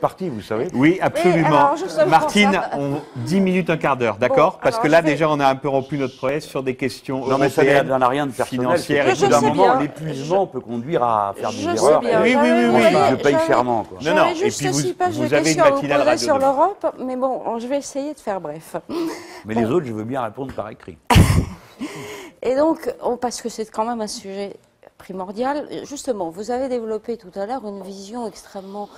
parti, vous savez. Oui, absolument. justement, Martine, 10 minutes, un quart d'heure, d'accord? Parce que là, déjà, on a un peu rompu notre promesse sur des questions Non, mais ça européennes, n'a rien de personnel. financières. Au Je bout d'un sais moment, bien. l'épuisement peut conduire à faire des Je sais erreurs. bien. Oui, oui, oui, oui. Je paye chèrement, quoi. Non, non, J'avais et juste puis vous- 6 pages vous de avez une questions à vous matinale poser radio sur demain. l'Europe, mais bon, je vais essayer de faire bref. Mais les autres, je veux bien répondre par écrit. Et donc, parce que c'est quand même un sujet primordial, justement, vous avez développé tout à l'heure une vision extrêmement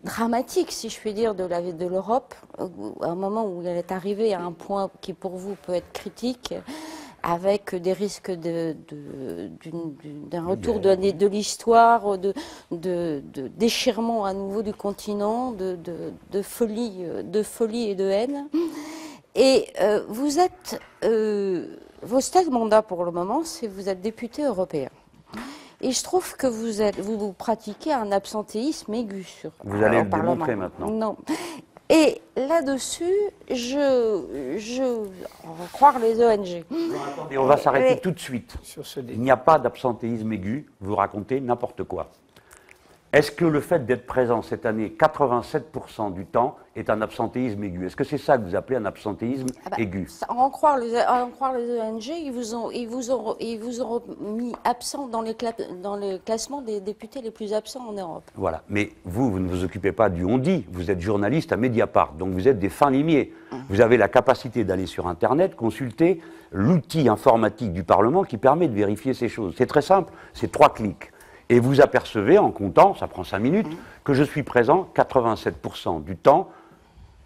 dramatique, si je puis dire, de l'Europe, à un moment où elle est arrivée à un point qui pour vous peut être critique, avec des risques d'un retour de l'histoire, de déchirement à nouveau du continent, de folie et de haine. Et vous êtes, vos stades mandats pour le moment, c'est vous êtes député européen. Et je trouve que vous pratiquez un absentéisme aigu sur Vous allez au le Parlement. démontrer maintenant. Non. Et là-dessus, on va croire les ONG. Et on va s'arrêter tout de suite. Sur ce Il n'y a pas d'absentéisme aigu, vous racontez n'importe quoi. Est-ce que le fait d'être présent cette année 87% du temps est un absentéisme aigu? Est-ce que c'est ça que vous appelez un absentéisme aigu? À en croire les ONG, ils vous ont mis absent dans le classement des députés les plus absents en Europe. Voilà. Mais vous ne vous occupez pas du on-dit. Vous êtes journaliste à Mediapart, donc vous êtes des fins limiers. Vous avez la capacité d'aller sur Internet, consulter l'outil informatique du Parlement qui permet de vérifier ces choses. C'est très simple, c'est 3 clics. Et vous apercevez, en comptant, ça prend 5 minutes, que je suis présent 87% du temps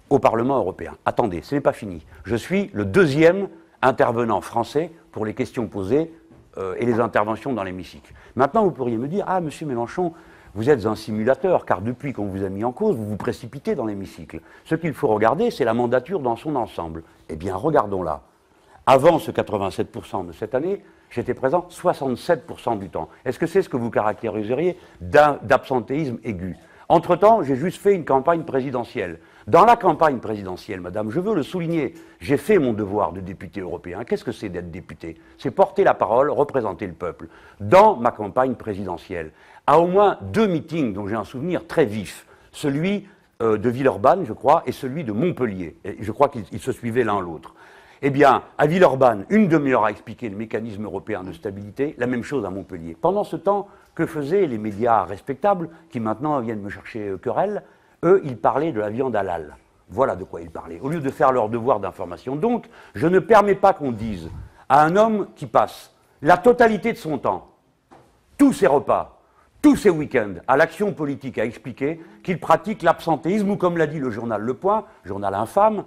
au Parlement européen. Attendez, ce n'est pas fini. Je suis le 2e intervenant français pour les questions posées et les interventions dans l'hémicycle. Maintenant, vous pourriez me dire, ah, monsieur Mélenchon, vous êtes un simulateur, car depuis qu'on vous a mis en cause, vous vous précipitez dans l'hémicycle. Ce qu'il faut regarder, c'est la mandature dans son ensemble. Eh bien, regardons-la. Avant ce 87% de cette année, j'étais présent 67% du temps. Est-ce que c'est ce que vous caractériseriez d'absentéisme aigu? Entre-temps, j'ai juste fait une campagne présidentielle. Dans la campagne présidentielle, madame, je veux le souligner, j'ai fait mon devoir de député européen. Qu'est-ce que c'est d'être député? C'est porter la parole, représenter le peuple. Dans ma campagne présidentielle, à au moins 2 meetings dont j'ai un souvenir très vif, celui de Villeurbanne, je crois, et celui de Montpellier. Et je crois qu'ils se suivaient l'un l'autre. Eh bien, à Villeurbanne, une demi-heure à expliquer le mécanisme européen de stabilité, la même chose à Montpellier. Pendant ce temps, que faisaient les médias respectables, qui maintenant viennent me chercher querelle? Eux, ils parlaient de la viande halal. Voilà de quoi ils parlaient, au lieu de faire leur devoir d'information. Donc, je ne permets pas qu'on dise à un homme qui passe la totalité de son temps, tous ses repas, tous ses week-ends, à l'action politique, à expliquer qu'il pratique l'absentéisme, ou comme l'a dit le journal Le Point, journal infâme,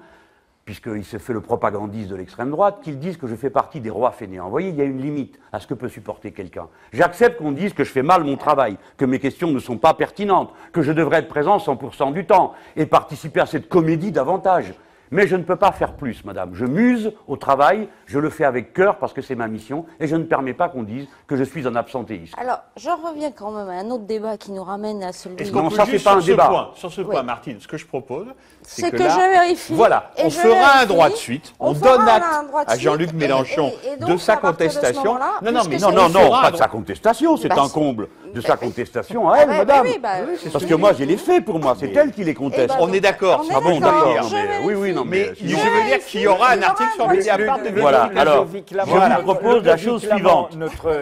puisqu'il se fait le propagandiste de l'extrême droite, qu'ils disent que je fais partie des rois fainéants. Vous voyez, il y a une limite à ce que peut supporter quelqu'un. J'accepte qu'on dise que je fais mal mon travail, que mes questions ne sont pas pertinentes, que je devrais être présent 100% du temps et participer à cette comédie davantage. Mais je ne peux pas faire plus, madame. Je muse au travail, je le fais avec cœur parce que c'est ma mission, et je ne permets pas qu'on dise que je suis un absentéiste. Alors, j'en reviens quand même à un autre débat qui nous ramène à celui... Est-ce Non, qu'on peut ça, juste c'est pas un sur ce débat. point, sur ce point, Oui. Martine, ce que je propose, C'est que là, je vérifie. Voilà, Et on je fera un vérifie. droit de suite, on fera donne un droit de à Jean-Luc suite, Mélenchon et donc, de sa à partir de ce contestation. moment-là, Non, non, puisque mais c'est- non, Non, non, fera pas un de sa contestation, c'est Bah, un si. comble de sa contestation à Ah elle, bah, madame. oui, bah, Parce que moi, j'ai les faits pour moi, c'est elle qui les conteste. Eh ben, On est d'accord. on est Ah bon, d'accord. d'accord. Je Oui, oui, non, Mais mais je veux dire qu'il y aura un article sur Mediapart de Voilà, alors, Ludovic je Lamont, vous propose la chose suivante.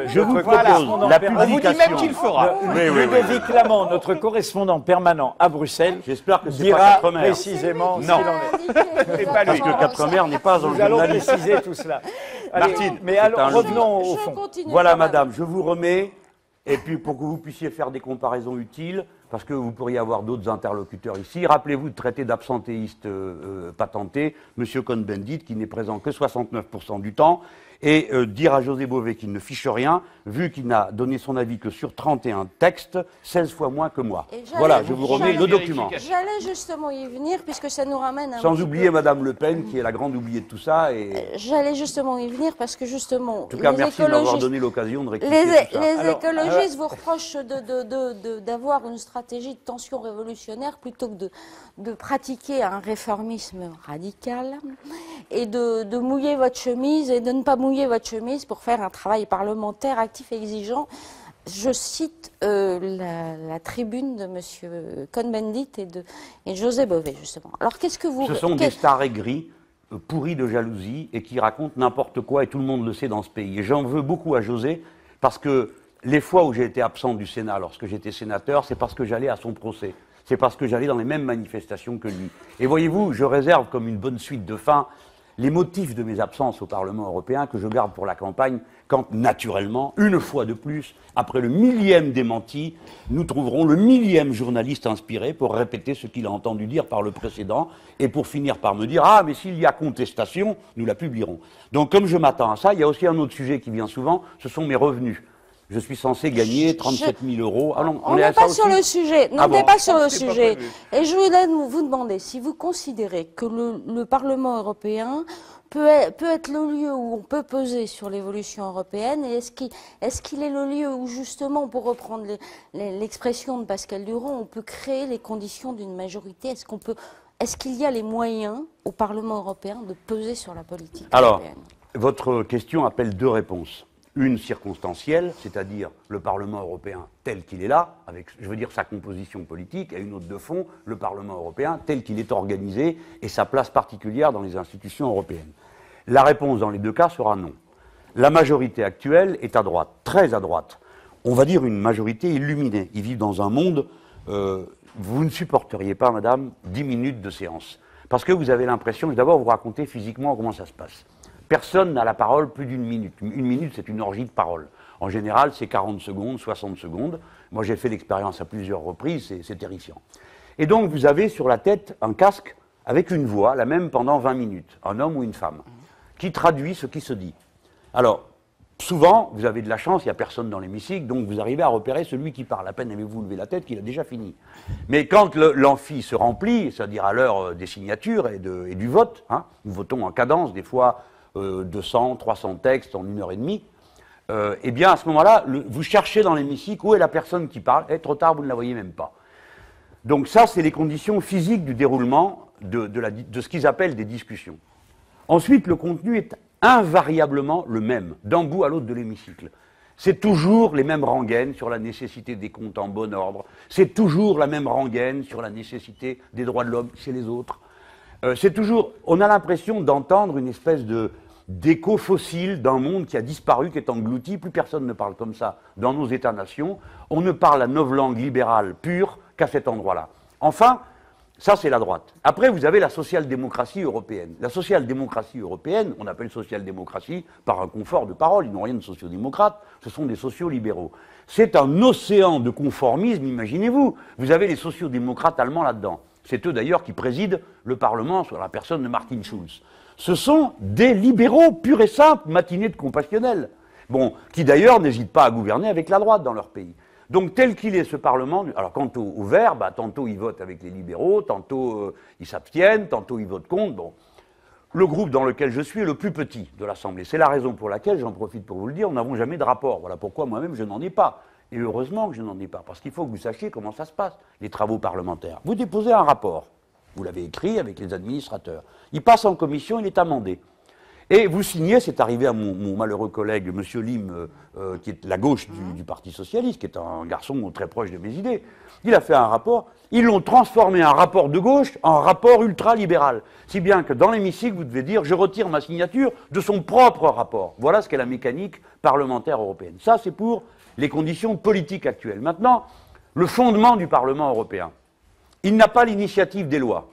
Je vous propose la On vous dit publication. même qu'il fera. Ludovic Lamont, notre correspondant permanent à Bruxelles, J'espère que c'est pas dira Quatremer. précisément ce Non. qu'il en est. C'est pas lui. Parce que Quatremer n'est pas un Nous allons journaliste. préciser tout cela. Allez, Martine, mais alors un revenons au Je fond. continue Voilà, quand même. madame, je vous remets. Et puis, pour que vous puissiez faire des comparaisons utiles, parce que vous pourriez avoir d'autres interlocuteurs ici, rappelez-vous de traiter d'absentéiste patenté M. Cohn-Bendit, qui n'est présent que 69% du temps, et dire à José Bové qu'il ne fiche rien, vu qu'il n'a donné son avis que sur 31 textes, 16 fois moins que moi. Et j'allais- Voilà, je vous remets j'allais- le document. J'allais justement y venir, puisque ça nous ramène un Sans petit oublier peu- Madame Le Pen, qui est la grande oubliée de tout ça. Et J'allais justement y venir, parce que justement... en tout cas, les merci de m'avoir écologistes- donné l'occasion de rectifier Les, tout ça. les Alors, écologistes vous reprochent d'avoir une stratégie de tension révolutionnaire plutôt que de pratiquer un réformisme radical et de mouiller votre chemise et de ne pas mouiller votre chemise pour faire un travail parlementaire actif et exigeant je cite la tribune de M. Cohn-Bendit et de José Bové, justement. Alors, qu'est-ce que vous... Ce sont des stars aigris, pourris de jalousie, et qui racontent n'importe quoi, et tout le monde le sait dans ce pays. Et j'en veux beaucoup à José, parce que les fois où j'ai été absent du Sénat, lorsque j'étais sénateur, c'est parce que j'allais à son procès. C'est parce que j'allais dans les mêmes manifestations que lui. Et voyez-vous, je réserve comme une bonne suite de fin les motifs de mes absences au Parlement européen que je garde pour la campagne, quand, naturellement, une fois de plus, après le 1000e démenti, nous trouverons le 1000e journaliste inspiré pour répéter ce qu'il a entendu dire par le précédent et pour finir par me dire « Ah, mais s'il y a contestation, nous la publierons ». Donc, comme je m'attends à ça, il y a aussi un autre sujet qui vient souvent, ce sont mes revenus. Je suis censé gagner 37 000 euros. Ah non, on n'est pas sur le sujet. Ah bon, pas sur le sujet. Et je voulais vous demander si vous considérez que le Parlement européen peut être le lieu où on peut peser sur l'évolution européenne, et est-ce qu'il est le lieu où, justement, pour reprendre l'expression de Pascal Durand, on peut créer les conditions d'une majorité? Est-ce qu'il y a les moyens au Parlement européen de peser sur la politique européenne? Votre question appelle deux réponses. Une circonstancielle, c'est-à-dire le Parlement européen tel qu'il est là, avec, je veux dire, sa composition politique, et une autre de fond, le Parlement européen tel qu'il est organisé et sa place particulière dans les institutions européennes. La réponse dans les deux cas sera non. La majorité actuelle est à droite, très à droite. On va dire une majorité illuminée. Ils vivent dans un monde, vous ne supporteriez pas, madame, 10 minutes de séance. Parce que vous avez l'impression, d'abord, vous racontez physiquement comment ça se passe. Personne n'a la parole plus d'une minute. Une minute, c'est une orgie de parole. En général, c'est 40 secondes, 60 secondes. Moi, j'ai fait l'expérience à plusieurs reprises, c'est terrifiant. Et donc, vous avez sur la tête un casque avec une voix, la même pendant 20 minutes, un homme ou une femme, qui traduit ce qui se dit. Alors, souvent, vous avez de la chance, il n'y a personne dans l'hémicycle, donc vous arrivez à repérer celui qui parle. À peine avez-vous levé la tête qu'il a déjà fini. Mais quand l'amphi se remplit, c'est-à-dire à l'heure des signatures et du vote, hein, nous votons en cadence, des fois 200, 300 textes en 1h30, eh bien, à ce moment-là, vous cherchez dans l'hémicycle où est la personne qui parle. Et trop tard, vous ne la voyez même pas. Donc ça, c'est les conditions physiques du déroulement de ce qu'ils appellent des discussions. Ensuite, le contenu est invariablement le même, d'un bout à l'autre de l'hémicycle. C'est toujours les mêmes rengaines sur la nécessité des comptes en bon ordre. C'est toujours la même rengaine sur la nécessité des droits de l'homme chez les autres. C'est toujours... On a l'impression d'entendre une espèce d'écho fossile d'un monde qui a disparu, qui est englouti. Plus personne ne parle comme ça dans nos États-nations. On ne parle la novlangue libérale pure qu'à cet endroit-là. Enfin, ça c'est la droite. Après, vous avez la social-démocratie européenne. La social-démocratie européenne, on appelle social-démocratie par un confort de parole, ils n'ont rien de sociodémocrate, ce sont des sociolibéraux. C'est un océan de conformisme, imaginez-vous. Vous avez les sociodémocrates allemands là-dedans. C'est eux d'ailleurs qui président le Parlement sur la personne de Martin Schulz. Ce sont des libéraux purs et simples, matinés de compassionnels, bon, qui d'ailleurs n'hésitent pas à gouverner avec la droite dans leur pays. Donc tel qu'il est ce Parlement, alors quant aux Verts, tantôt ils votent avec les libéraux, tantôt ils s'abstiennent, tantôt ils votent contre. Bon. Le groupe dans lequel je suis est le plus petit de l'Assemblée. C'est la raison pour laquelle, j'en profite pour vous le dire, nous n'avons jamais de rapport. Voilà pourquoi moi-même je n'en ai pas. Et heureusement que je n'en ai pas, parce qu'il faut que vous sachiez comment ça se passe, les travaux parlementaires. Vous déposez un rapport, vous l'avez écrit avec les administrateurs. Il passe en commission, il est amendé. Et vous signez, c'est arrivé à mon malheureux collègue, M. Lim, qui est la gauche du Parti Socialiste, qui est un garçon très proche de mes idées. Il a fait un rapport, ils l'ont transformé un rapport de gauche en rapport ultra-libéral. Si bien que dans l'hémicycle, vous devez dire, je retire ma signature de son propre rapport. Voilà ce qu'est la mécanique parlementaire européenne. Ça, c'est pour les conditions politiques actuelles. Maintenant, le fondement du Parlement européen. Il n'a pas l'initiative des lois.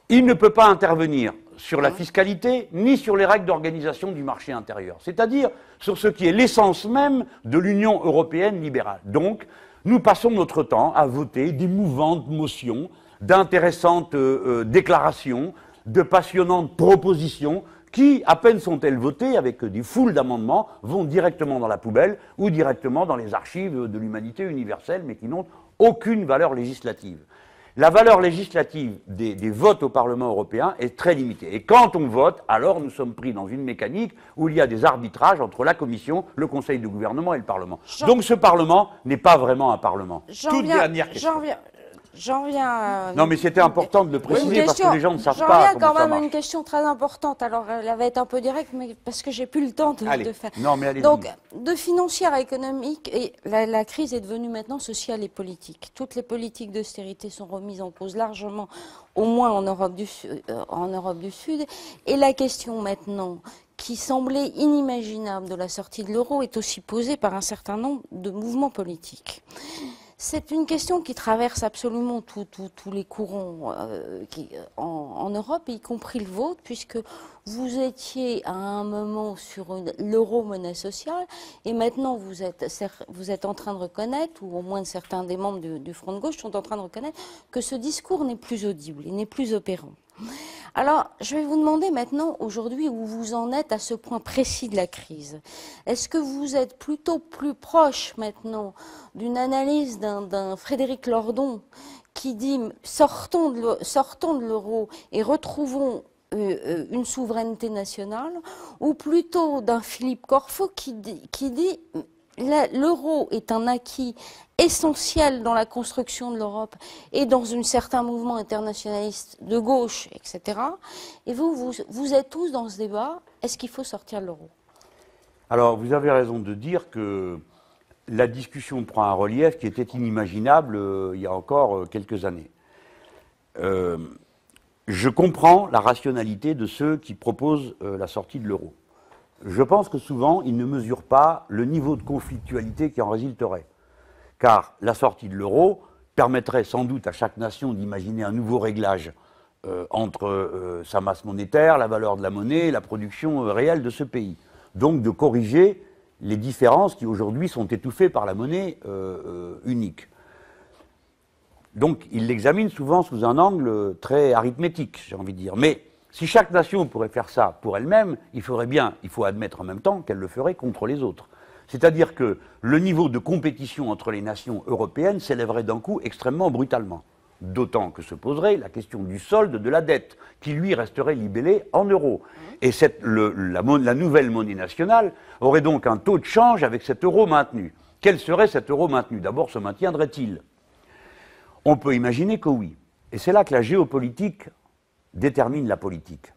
Il ne peut pas intervenir sur la fiscalité, ni sur les règles d'organisation du marché intérieur, c'est-à-dire sur ce qui est l'essence même de l'Union européenne libérale. Donc, nous passons notre temps à voter des mouvantes motions, d'intéressantes déclarations, de passionnantes propositions, qui, à peine sont-elles votées, avec des foules d'amendements, vont directement dans la poubelle ou directement dans les archives de l'humanité universelle, mais qui n'ont aucune valeur législative. La valeur législative des votes au Parlement européen est très limitée. Et quand on vote, alors nous sommes pris dans une mécanique où il y a des arbitrages entre la Commission, le Conseil de gouvernement et le Parlement. Donc ce Parlement n'est pas vraiment un Parlement. Toute dernière question. J'en viens à... Non, mais c'était important de le préciser parce que les gens ne savent J'en pas viens comment quand ça même à marche. une question très importante. Alors, elle va être un peu directe, mais parce que j'ai plus le temps Allez. de faire. Non, mais allez-y. Donc, de financière à économique, et la crise est devenue maintenant sociale et politique. Toutes les politiques d'austérité sont remises en cause largement, au moins en Europe du Sud. Et la question maintenant, qui semblait inimaginable de la sortie de l'euro, est aussi posée par un certain nombre de mouvements politiques. C'est une question qui traverse absolument tous les courants en Europe, y compris le vôtre, puisque vous étiez à un moment sur l'euro monnaie sociale, et maintenant vous êtes en train de reconnaître, ou au moins certains des membres du Front de gauche sont en train de reconnaître, que ce discours n'est plus audible, il n'est plus opérant. Alors, je vais vous demander maintenant, aujourd'hui, où vous en êtes à ce point précis de la crise. Est-ce que vous êtes plutôt plus proche maintenant d'une analyse d'un Frédéric Lordon qui dit « sortons de l'euro et retrouvons une souveraineté nationale » ou plutôt d'un Philippe Corfo qui dit l'euro est un acquis essentiel dans la construction de l'Europe et dans un certain mouvement internationaliste de gauche, etc. Et vous êtes tous dans ce débat, est-ce qu'il faut sortir de l'euro? Alors, vous avez raison de dire que la discussion prend un relief qui était inimaginable il y a encore quelques années. Je comprends la rationalité de ceux qui proposent la sortie de l'euro. Je pense que souvent, ils ne mesurent pas le niveau de conflictualité qui en résulterait. Car la sortie de l'euro permettrait sans doute à chaque nation d'imaginer un nouveau réglage entre sa masse monétaire, la valeur de la monnaie et la production réelle de ce pays. Donc de corriger les différences qui aujourd'hui sont étouffées par la monnaie unique. Donc ils l'examinent souvent sous un angle très arithmétique, j'ai envie de dire. Mais si chaque nation pourrait faire ça pour elle-même, il faut admettre en même temps qu'elle le ferait contre les autres. C'est-à-dire que le niveau de compétition entre les nations européennes s'élèverait d'un coup extrêmement brutalement. D'autant que se poserait la question du solde de la dette, qui lui resterait libellé en euros. Et la nouvelle monnaie nationale aurait donc un taux de change avec cet euro maintenu. Quel serait cet euro maintenu? D'abord, se maintiendrait-il? On peut imaginer que oui. Et c'est là que la géopolitique détermine la politique.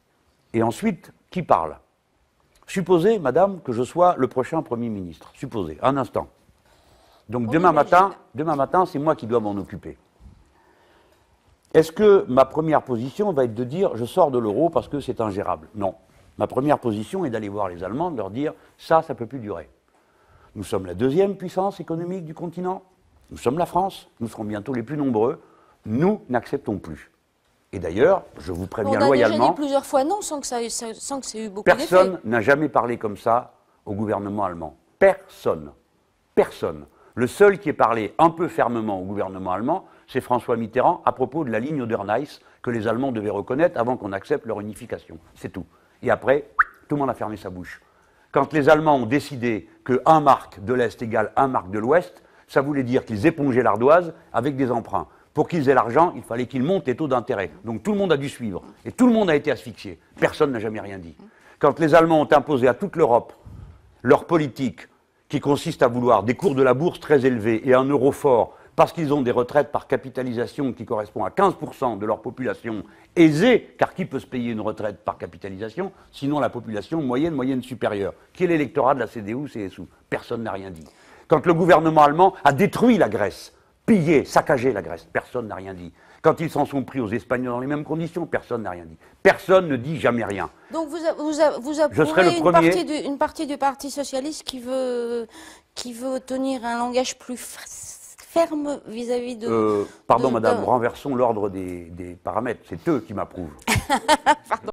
Et ensuite, qui parle? Supposez, madame, que je sois le prochain Premier ministre. Supposez, un instant. Donc demain matin, c'est moi qui dois m'en occuper. Est-ce que ma première position va être de dire je sors de l'euro parce que c'est ingérable? Non. Ma première position est d'aller voir les Allemands, de leur dire ça ne peut plus durer. Nous sommes la deuxième puissance économique du continent. Nous sommes la France. Nous serons bientôt les plus nombreux. Nous n'acceptons plus. Et d'ailleurs, je vous préviens loyalement... On a déjà dit plusieurs fois non sans que ça ait eu beaucoup d'effet. Personne n'a jamais parlé comme ça au gouvernement allemand. Personne. Personne. Le seul qui ait parlé un peu fermement au gouvernement allemand, c'est François Mitterrand à propos de la ligne Oder-Neisse que les Allemands devaient reconnaître avant qu'on accepte leur unification. C'est tout. Et après, tout le monde a fermé sa bouche. Quand les Allemands ont décidé que 1 mark de l'Est égale 1 mark de l'Ouest, ça voulait dire qu'ils épongeaient l'ardoise avec des emprunts. Pour qu'ils aient l'argent, il fallait qu'ils montent les taux d'intérêt. Donc tout le monde a dû suivre. Et tout le monde a été asphyxié. Personne n'a jamais rien dit. Quand les Allemands ont imposé à toute l'Europe leur politique, qui consiste à vouloir des cours de la bourse très élevés et un euro fort, parce qu'ils ont des retraites par capitalisation qui correspondent à 15% de leur population aisée, car qui peut se payer une retraite par capitalisation, sinon la population moyenne supérieure, qui est l'électorat de la CDU-CSU. Personne n'a rien dit. Quand le gouvernement allemand a détruit la Grèce, pillé, saccagé la Grèce, personne n'a rien dit. Quand ils s'en sont pris aux Espagnols dans les mêmes conditions, personne n'a rien dit. Personne ne dit jamais rien. Donc vous approuvez une partie du Parti socialiste qui veut tenir un langage plus ferme vis-à-vis de... Pardon madame, renversons l'ordre des paramètres. C'est eux qui m'approuvent. Pardon.